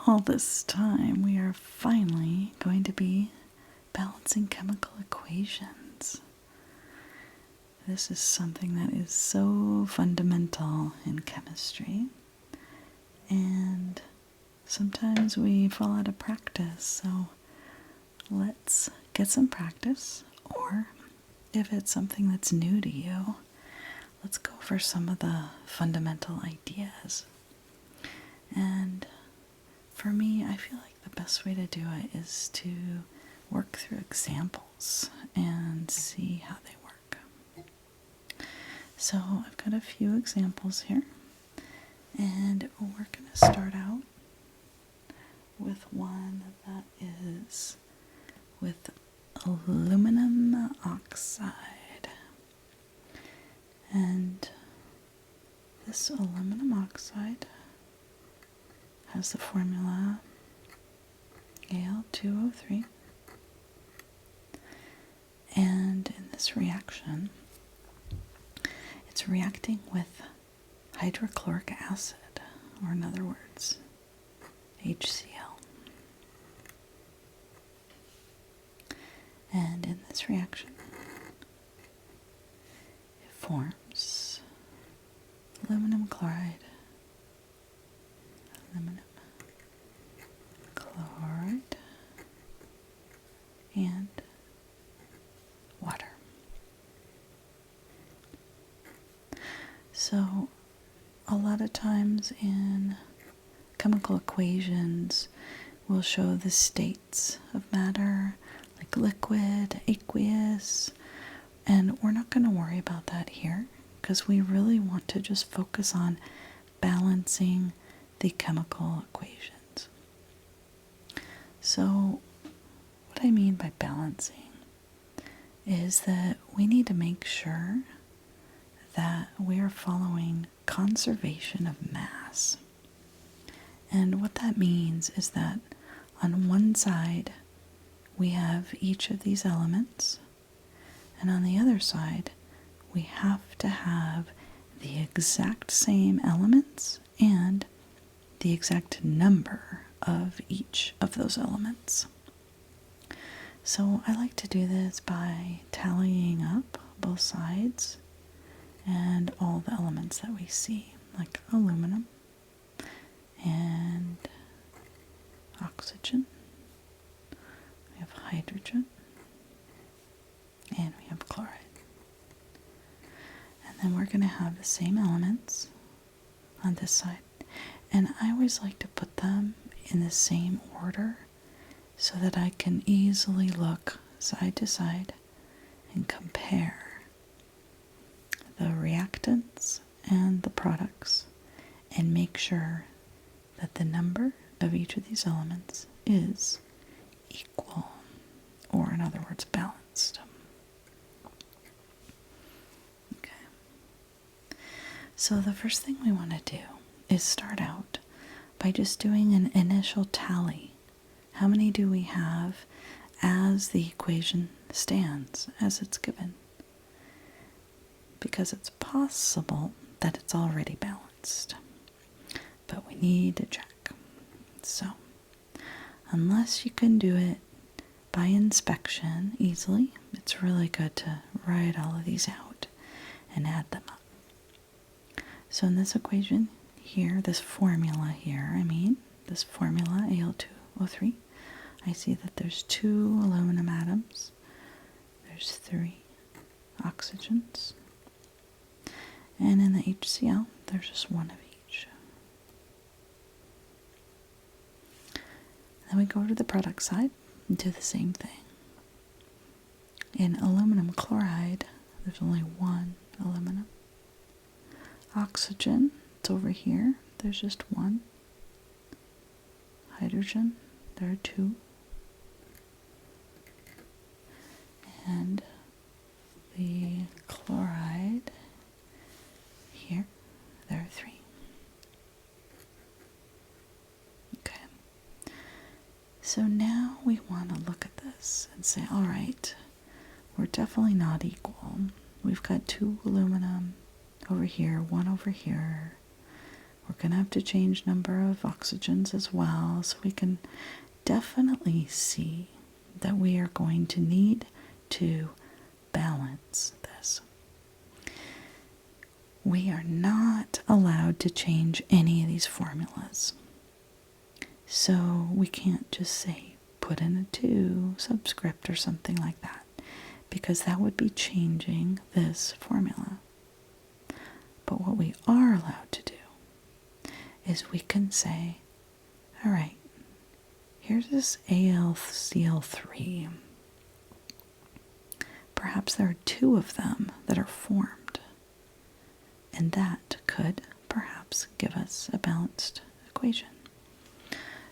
all this time, we are finally going to be balancing chemical equations. This is something that is so fundamental in chemistry, and sometimes we fall out of practice, so let's get some practice, or if it's something that's new to you, let's go over some of the fundamental ideas. And for me, I feel like the best way to do it is to work through examples and see how they work. So I've got a few examples here, and we're going to start out with one that is with aluminum oxide. And this aluminum oxide has the formula Al2O3. And in this reaction, it's reacting with hydrochloric acid, or in other words, HCl. And in this reaction, it forms aluminum chloride, aluminum chloride, and water. So a lot of times in chemical equations, we'll show the states of matter, like liquid, aqueous, and we're not going to worry about that here because we really want to just focus on balancing the chemical equations. So what I mean by balancing is that we need to make sure that we are following conservation of mass. And what that means is that on one side we have each of these elements, and on the other side we have to have the exact same elements and the exact number of each of those elements. So I like to do this by tallying up both sides and all the elements that we see, like aluminum and oxygen. We have hydrogen, and we have chloride. And then we're going to have the same elements on this side. And I always like to put them in the same order so that I can easily look side to side and compare the reactants and the products and make sure that the number of each of these elements is equal, or in other words, balanced. Okay. So the first thing we want to do is start out by just doing an initial tally. How many do we have as the equation stands, as it's given? Because it's possible that it's already balanced, but we need to check. So, unless you can do it by inspection easily, it's really good to write all of these out and add them up. So in this equation here, this formula here, this formula Al2O3, I see that there's 2 aluminum atoms, there's 3 oxygens, and in the HCl, there's just 1 of each. Then we go to the product side and do the same thing. In aluminum chloride, there's only 1 aluminum. Oxygen, it's over here, there's just 1. Hydrogen, there are 2. And the chloride here, there are 3. Okay. So now we want to look at this and say, all right, we're definitely not equal. We've got 2 aluminum over here, 1 over here. We're going to have to change number of oxygens as well, so we can definitely see that we are going to need to balance this. We are not allowed to change any of these formulas. So we can't just say put in a 2 subscript or something like that, because that would be changing this formula. But what we are allowed to do is we can say, all right, here's this AlCl3. Perhaps there are 2 of them that are formed, and that could perhaps give us a balanced equation.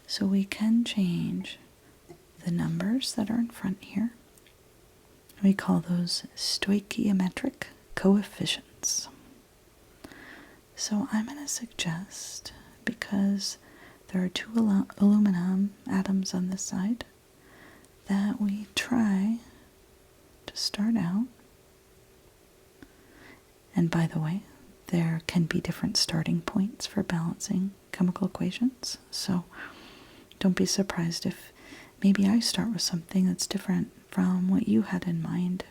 So we can change the numbers that are in front here. We call those stoichiometric coefficients. So I'm going to suggest, because there are 2 aluminum atoms on this side, that we try to start out. And by the way, there can be different starting points for balancing chemical equations. So don't be surprised if maybe I start with something that's different from what you had in mind.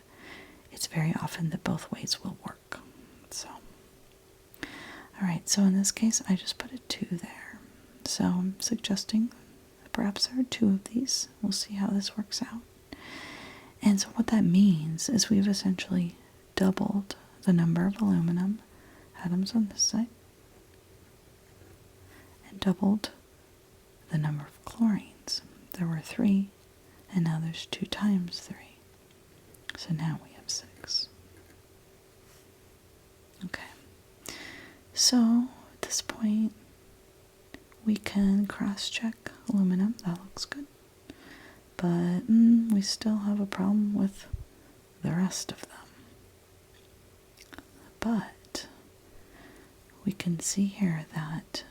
It's very often that both ways will work. So, all right, so in this case, I just put a 2 there. So I'm suggesting perhaps there are 2 of these. We'll see how this works out. And so what that means is we've essentially doubled the number of aluminum atoms on this side and doubled the number of chlorines. There were 3, and now there's 2 times 3. So now we have 6. Okay. So at this point, we can cross-check aluminum. That looks good. But we still have a problem with the rest of them. But we can see here that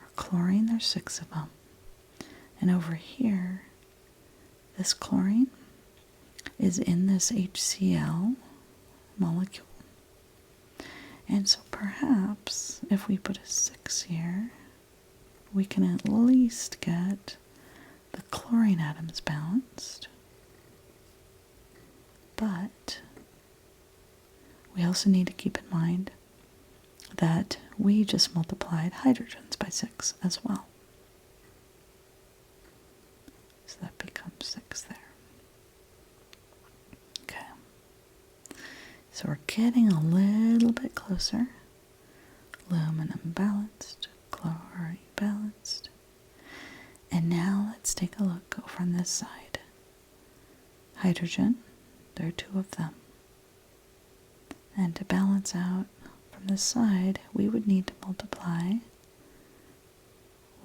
our chlorine, there's 6 of them. And over here, this chlorine is in this HCl molecule. And so perhaps if we put a 6 here, we can at least get the chlorine atoms balanced. But we also need to keep in mind that we just multiplied hydrogens by 6 as well. So that becomes 6 there. Okay. So we're getting a little bit closer. Aluminum balanced, chlorine balanced. And now let's take a look over on this side. Hydrogen, there are 2 of them. And to balance out from this side, we would need to multiply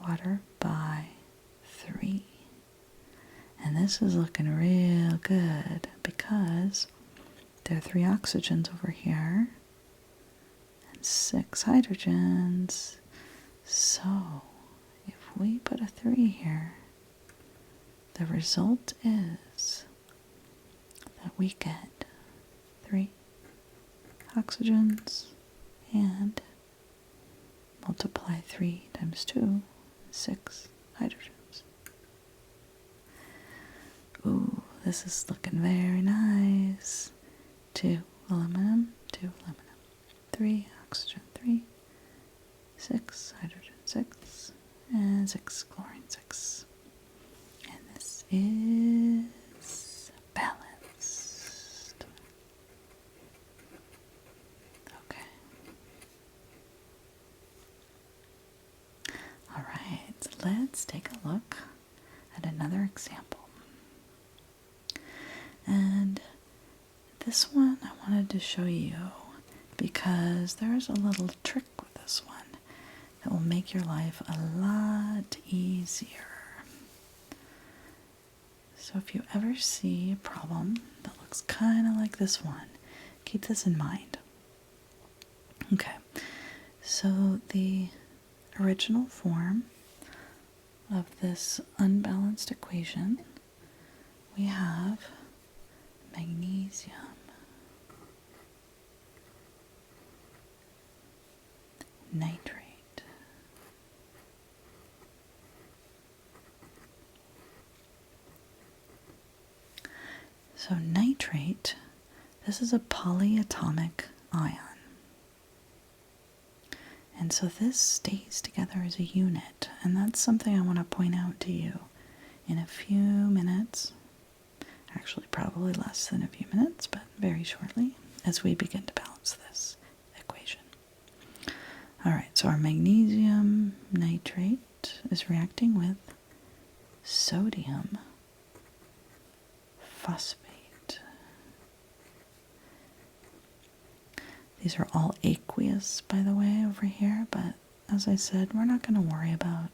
water by 3. And this is looking real good because there are 3 oxygens over here and 6 hydrogens. So if we put a 3 here, the result is that we get 3 oxygens and multiply 3 times 2, 6 hydrogens. Ooh, this is looking very nice. 2 aluminum, 2 aluminum, 3 oxygen, 3, 6 hydrogen, 6, and 6 chlorine, 6. And this is balanced. Okay. All right, let's take a look at another example. And this one I wanted to show you because there's a little trick with this one that will make your life a lot easier. So if you ever see a problem that looks kind of like this one, keep this in mind. Okay, so the original form of this unbalanced equation, we have magnesium, nitrate, So nitrate, this is a polyatomic ion. And so this stays together as a unit, and that's something I want to point out to you in a few minutes. Actually, probably less than a few minutes, but very shortly, as we begin to balance this equation. All right, so our magnesium nitrate is reacting with sodium phosphate. These are all aqueous, by the way, over here, but as I said, we're not going to worry about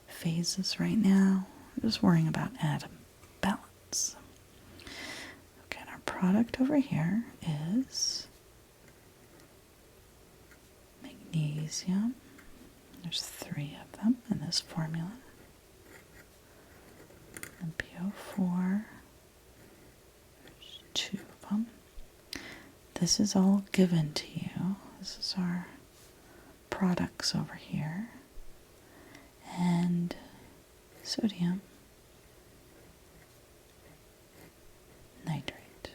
phases right now. We're just worrying about atom balance. Okay, and our product over here is magnesium. There's 3 of them in this formula. And PO4, there's 2 of them. This is all given to you. This is our products over here. And sodium nitrate.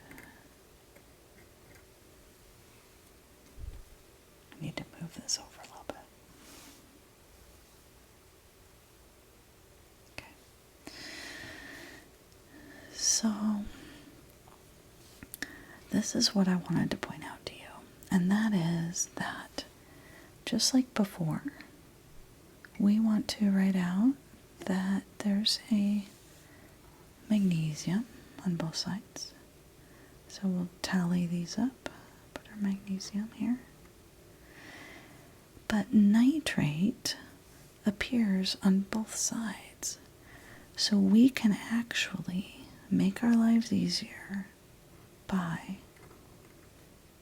I need to move this over a little bit. Okay. So this is what I wanted to point out to you, and that is that just like before, we want to write out that there's a magnesium on both sides. So we'll tally these up, put our magnesium here. But nitrate appears on both sides. So we can actually make our lives easier by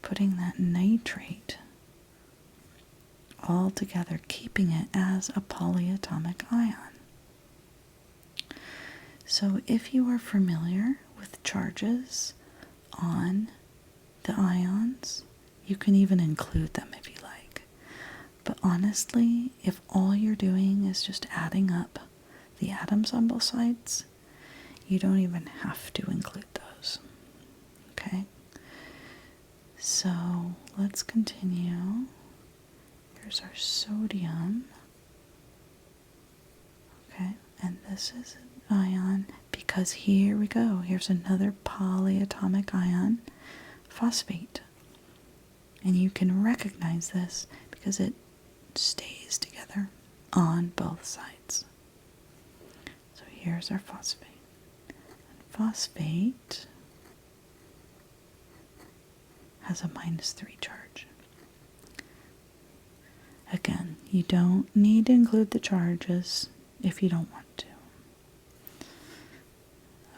putting that nitrate all together, keeping it as a polyatomic ion. So if you are familiar with charges on the ions, you can even include them if you like. But honestly, if all you're doing is just adding up the atoms on both sides, you don't even have to include those. Okay? So let's continue. Here's our sodium. Okay, and this is an ion because here we go. Here's another polyatomic ion, phosphate. And you can recognize this because it stays together on both sides. So here's our phosphate. And phosphate has a -3 charge. Again, you don't need to include the charges if you don't want to.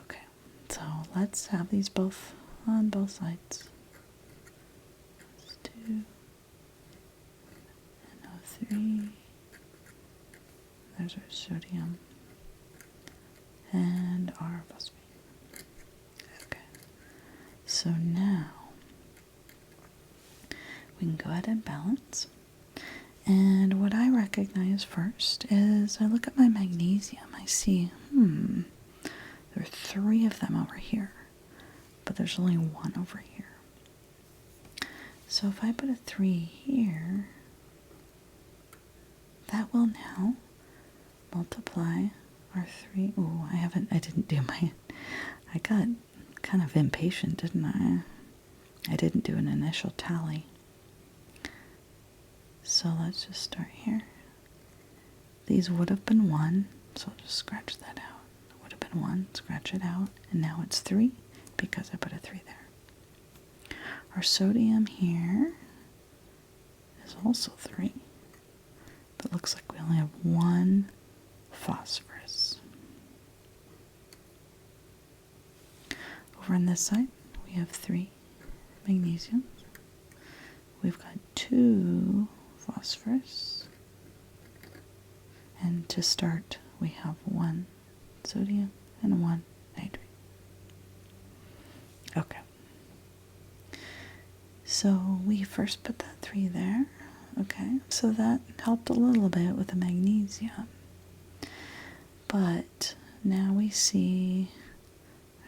Okay, so let's have these both on both sides. That's 2 and 3. There's our sodium and our phosphate. Okay, so now we can go ahead and balance. And what I recognize first is I look at my magnesium. I see, there are 3 of them over here, but there's only 1 over here. So if I put a 3 here, that will now multiply our 3. Oh, I didn't do I got kind of impatient, didn't I? I didn't do an initial tally. So let's just start here. These would have been 1, so I'll just scratch that out. It would have been 1, scratch it out, and now it's 3 because I put a 3 there. Our sodium here is also 3, but it looks like we only have 1 phosphorus. Over on this side, we have 3 magnesiums. We've got 2 phosphorus, and to start we have 1 sodium and 1 nitrate. Okay, so we first put that 3 there. Okay, so that helped a little bit with the magnesium, but now we see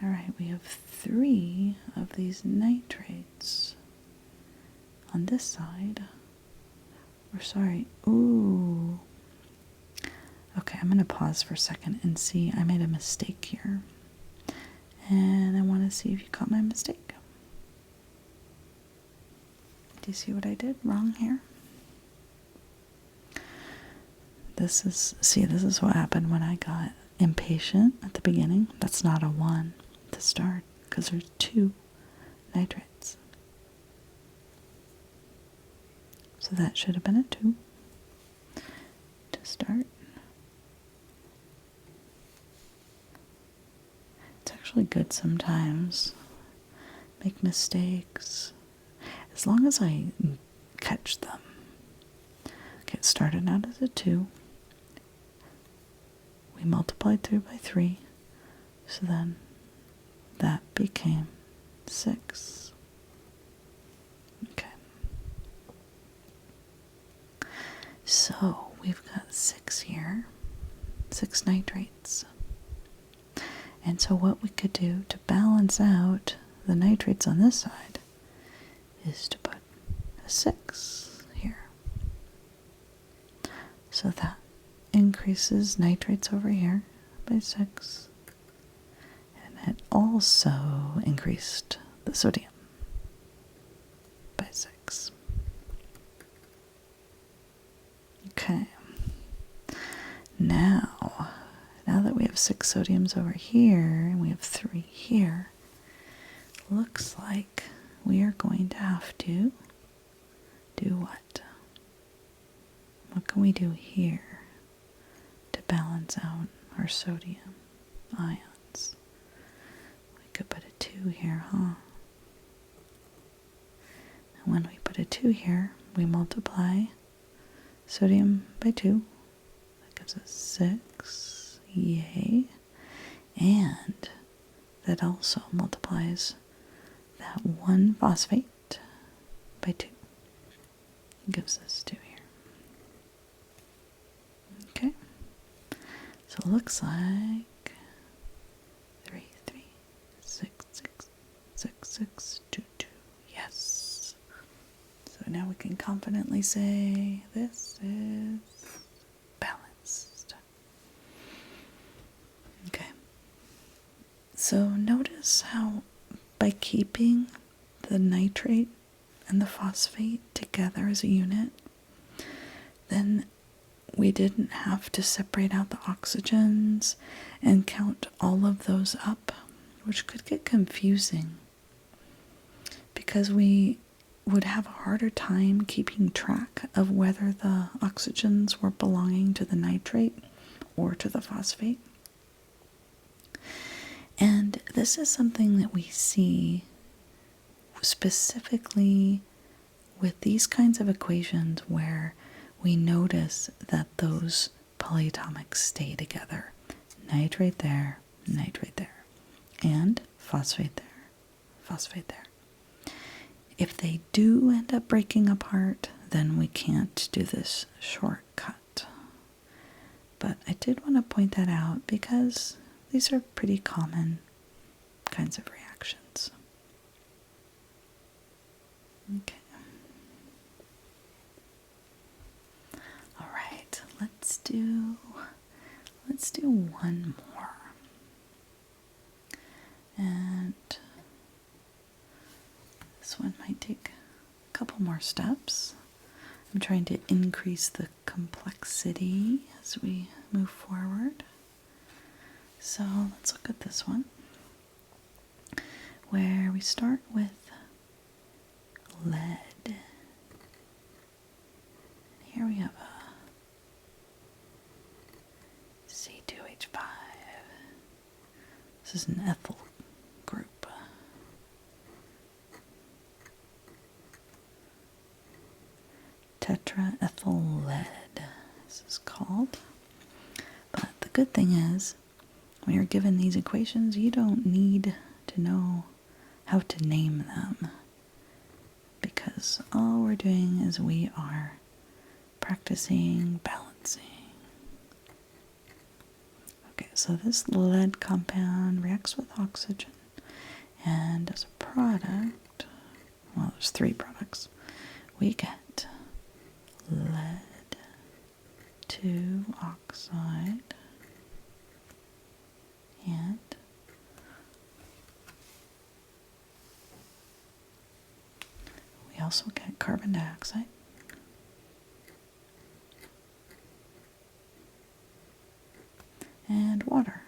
All right, we have 3 of these nitrates on this side. Or sorry, ooh. Okay, I'm going to pause for a second and see. I made a mistake here. And I want to see if you caught my mistake. Do you see what I did wrong here? This is what happened when I got impatient at the beginning. That's not a 1 to start because there's 2 nitrates. So that should have been a 2 to start. It's actually good sometimes. Make mistakes. As long as I catch them. Okay, it started out as a 2. We multiplied through by 3. So then that became 6. Okay. So we've got 6 here. 6 nitrates. And so what we could do to balance out the nitrates on this side is to put a 6 here. So that increases nitrates over here by 6. And it also increased the sodium by 6. Okay. Now that we have 6 sodiums over here and we have 3 here, looks like we are going to have to do what? What can we do here to balance out our sodium ions? We could put a 2 here, huh? And when we put a 2 here, we multiply sodium by 2. That gives us 6. Yay. And that also multiplies that 1 phosphate by 2. It gives us 2 here. Okay. So it looks like 3, 3, 6, 6, 6, 6, 2, 2. Yes. So now we can confidently say this is balanced. Okay. So notice how by keeping the nitrate and the phosphate together as a unit, then we didn't have to separate out the oxygens and count all of those up, which could get confusing because we would have a harder time keeping track of whether the oxygens were belonging to the nitrate or to the phosphate. And this is something that we see specifically with these kinds of equations where we notice that those polyatomics stay together. Nitrate there, and phosphate there, phosphate there. If they do end up breaking apart, then we can't do this shortcut. But I did want to point that out because these are pretty common kinds of reactions. Okay. All right, let's do one more. And this one might take a couple more steps. I'm trying to increase the complexity as we move forward. So let's look at this one, where we start with lead. And here we have a C2H5. This is an ethyl group. Tetraethyl lead, this is called. But the good thing is, when you're given these equations, you don't need to know how to name them, because all we're doing is we are practicing balancing. Okay, So this lead compound reacts with oxygen, and as a product, well, there's three products, we get lead 2 oxide and we also get carbon dioxide. And water.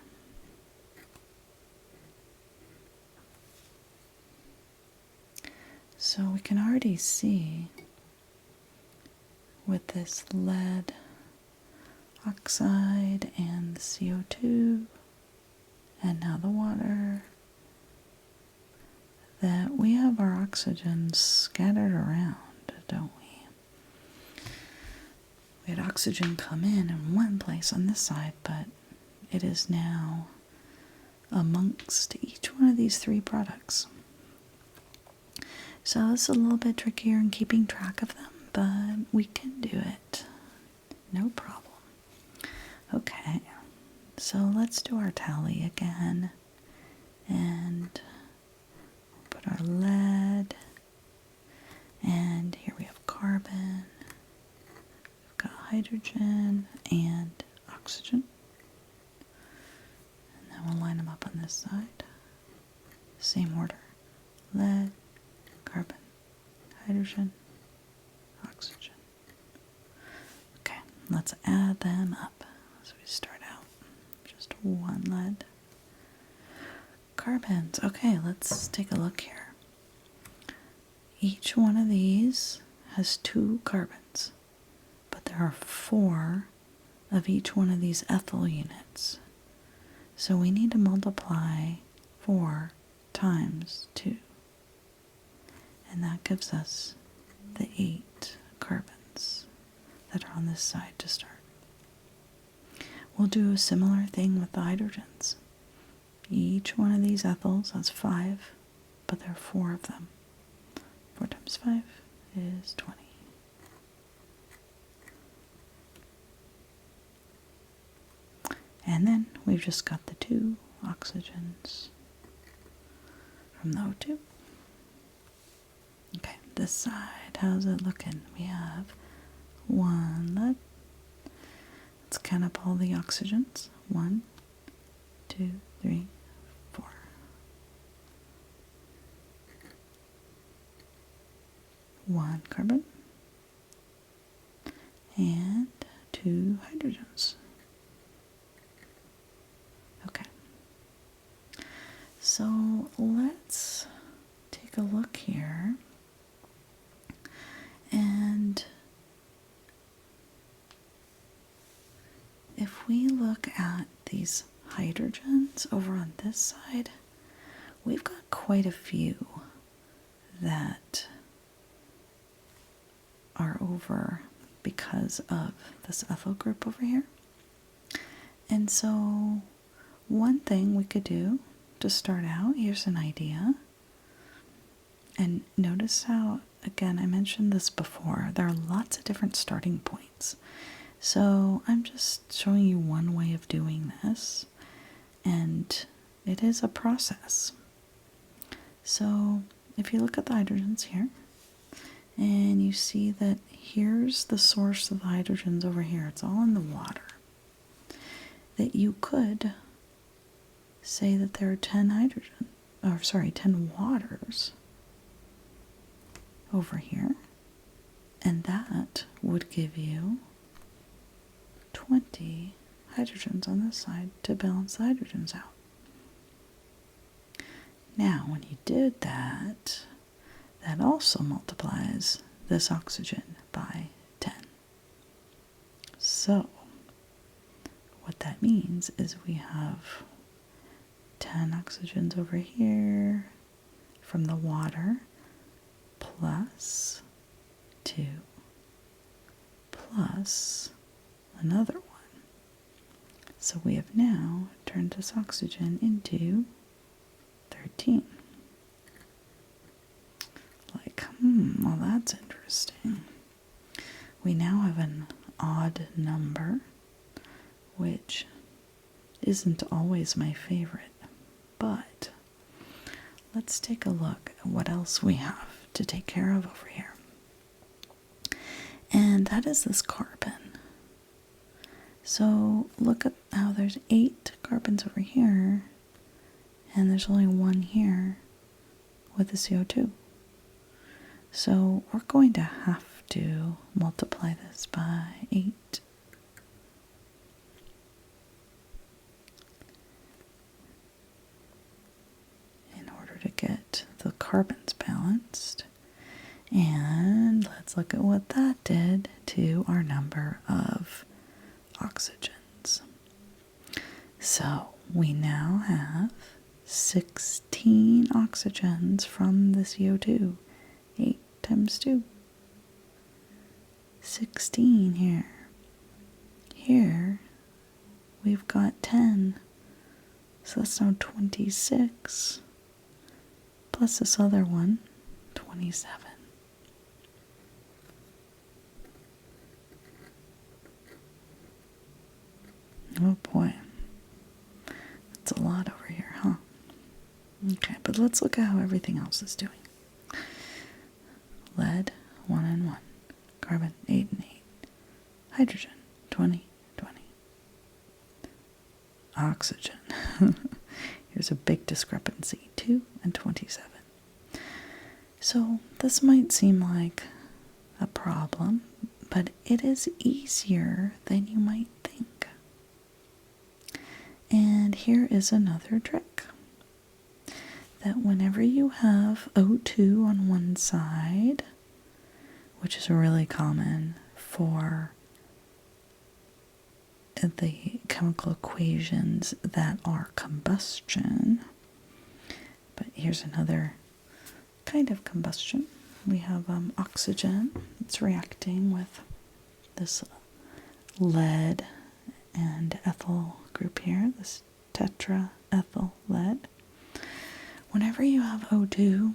So we can already see with this lead oxide and the CO2 and now the water that we have our oxygen scattered around, don't we? We had oxygen come in one place on this side, but it is now amongst each one of these three products. So it's a little bit trickier in keeping track of them, but we can do it. No problem. Okay, so let's do our tally again. And put our lead. And here we have carbon. We've got hydrogen and oxygen. We'll line them up on this side. Same order. Lead, carbon, hydrogen, oxygen. Okay, let's add them up. So we start out just one lead. Carbons. Okay, let's take a look here. Each one of these has 2 carbons, but there are 4 of each one of these ethyl units. So we need to multiply 4 times 2. And that gives us the 8 carbons that are on this side to start. We'll do a similar thing with the hydrogens. Each one of these ethyls has 5, but there are 4 of them. 4 times 5 is 20. And then we've just got the 2 oxygens from the O2. Okay, this side, how's it looking? We have 1 lead. Let's count up all the oxygens. 1, 2, 3, 4. 1 carbon and 2 hydrogens. Okay, so let's take a look here, and if we look at these hydrogens over on this side, we've got quite a few that are over because of this ethyl group over here. And so one thing we could do to start out, here's an idea. And notice how, again, I mentioned this before, there are lots of different starting points. So I'm just showing you one way of doing this, and it is a process. So if you look at the hydrogens here, and you see that here's the source of the hydrogens over here, it's all in the water, that you could say that there are 10 waters over here, and that would give you 20 hydrogens on this side to balance the hydrogens out. Now, when you did that, that also multiplies this oxygen by 10. So, what that means is we have 10 oxygens over here from the water, plus 2, plus another one. So we have now turned this oxygen into 13. Like, well, that's interesting. We now have an odd number, which isn't always my favorite. But let's take a look at what else we have to take care of over here. And that is this carbon. So look at how there's 8 carbons over here, and there's only 1 here with the CO2. So we're going to have to multiply this by 8. In order to get the carbons balanced. And let's look at what that did to our number of oxygens. So we now have 16 oxygens from the CO2. 8 times 2. 16 here. Here we've got 10. So that's now 26. Plus this other one, 27. Oh boy, that's a lot over here, huh? Okay, but let's look at how everything else is doing. Lead, 1 and 1. Carbon, 8 and 8. Hydrogen, 20, 20. Oxygen. Here's a big discrepancy, 2 and 27. So this might seem like a problem, but it is easier than you might think. And here is another trick. That whenever you have O2 on one side, which is really common for the chemical equations that are combustion, but here's another kind of combustion. We have oxygen. It's reacting with this lead and ethyl group here, this tetraethyl lead. Whenever you have O2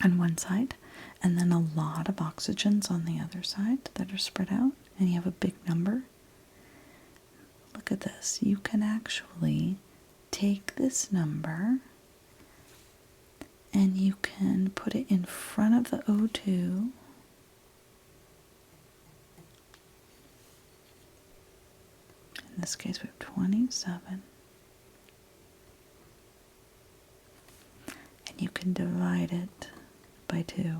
on one side and then a lot of oxygens on the other side that are spread out, and you have a big number, look at this. You can actually take this number and you can put it in front of the O2. In this case, we have 27. And you can divide it by 2.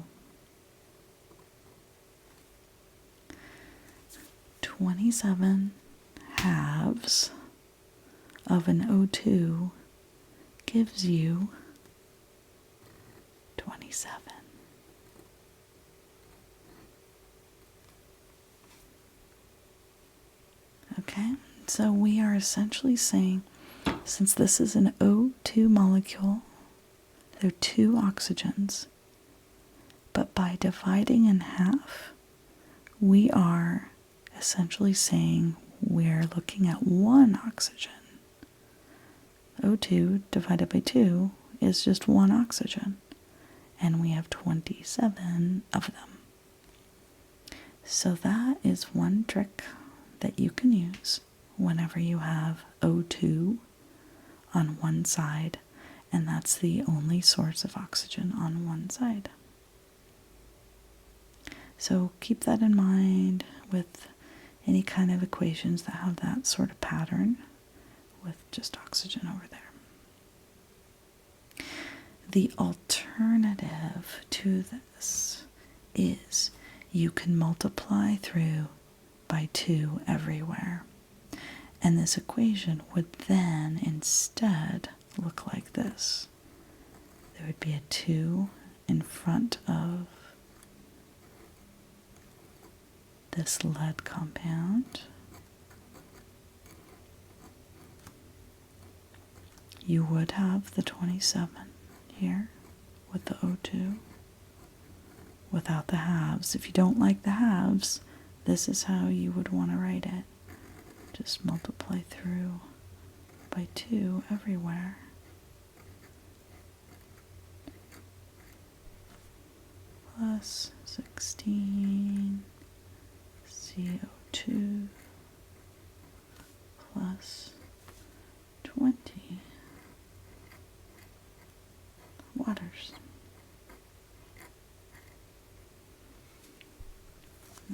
27 halves of an O2 gives you 27. Okay, so we are essentially saying, since this is an O2 molecule, there are 2 oxygens, but by dividing in half, we are essentially saying we're looking at 1 oxygen. O2 divided by 2 is just 1 oxygen, and we have 27 of them. So that is one trick that you can use whenever you have O2 on one side, and that's the only source of oxygen on one side. So keep that in mind with any kind of equations that have that sort of pattern with just oxygen over there. The alternative to this is you can multiply through by 2 everywhere. And this equation would then instead look like this. There would be a 2 in front of this lead compound. You would have the 27 here with the O2 without the halves. If you don't like the halves, this is how you would want to write it. Just multiply through by 2 everywhere. Plus 16 CO2 plus 20 waters.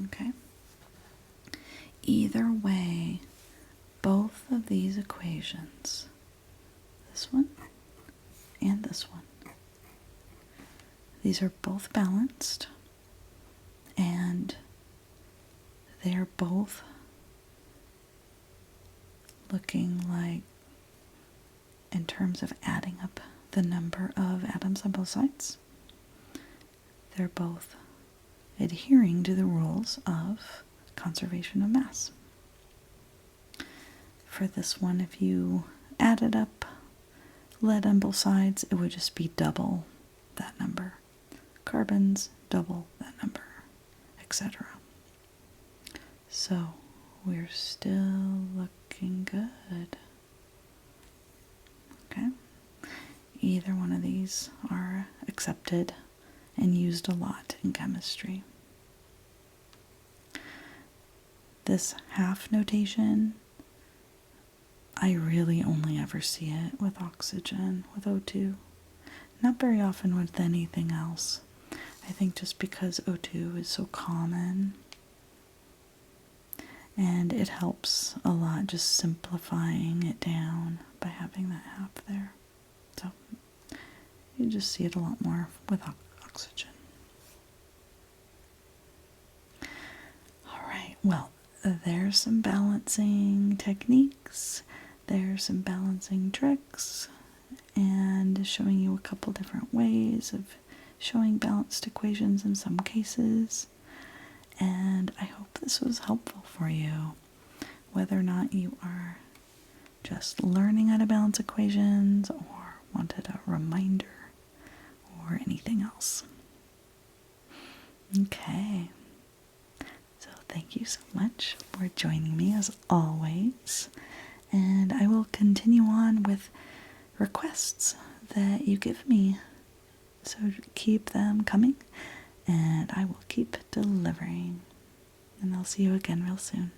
Okay? Either way, both of these equations, this one and this one, these are both balanced, and they're both looking like, in terms of adding up the number of atoms on both sides, they're both adhering to the rules of conservation of mass. For this one, if you added up lead on both sides, it would just be double that number. Carbons, double that number, etc. So we're still looking good. Okay? Either one of these are accepted and used a lot in chemistry. This half notation, I really only ever see it with oxygen, with O2. Not very often with anything else. I think just because O2 is so common, and it helps a lot just simplifying it down by having that half there. So you just see it a lot more with oxygen. All right, well, there's some balancing techniques, there's some balancing tricks, and showing you a couple different ways of showing balanced equations in some cases. And I hope this was helpful for you, whether or not you are just learning how to balance equations or wanted a reminder or anything else. Okay. So thank you so much for joining me as always, and I will continue on with requests that you give me, so keep them coming and I will keep delivering, and I'll see you again real soon.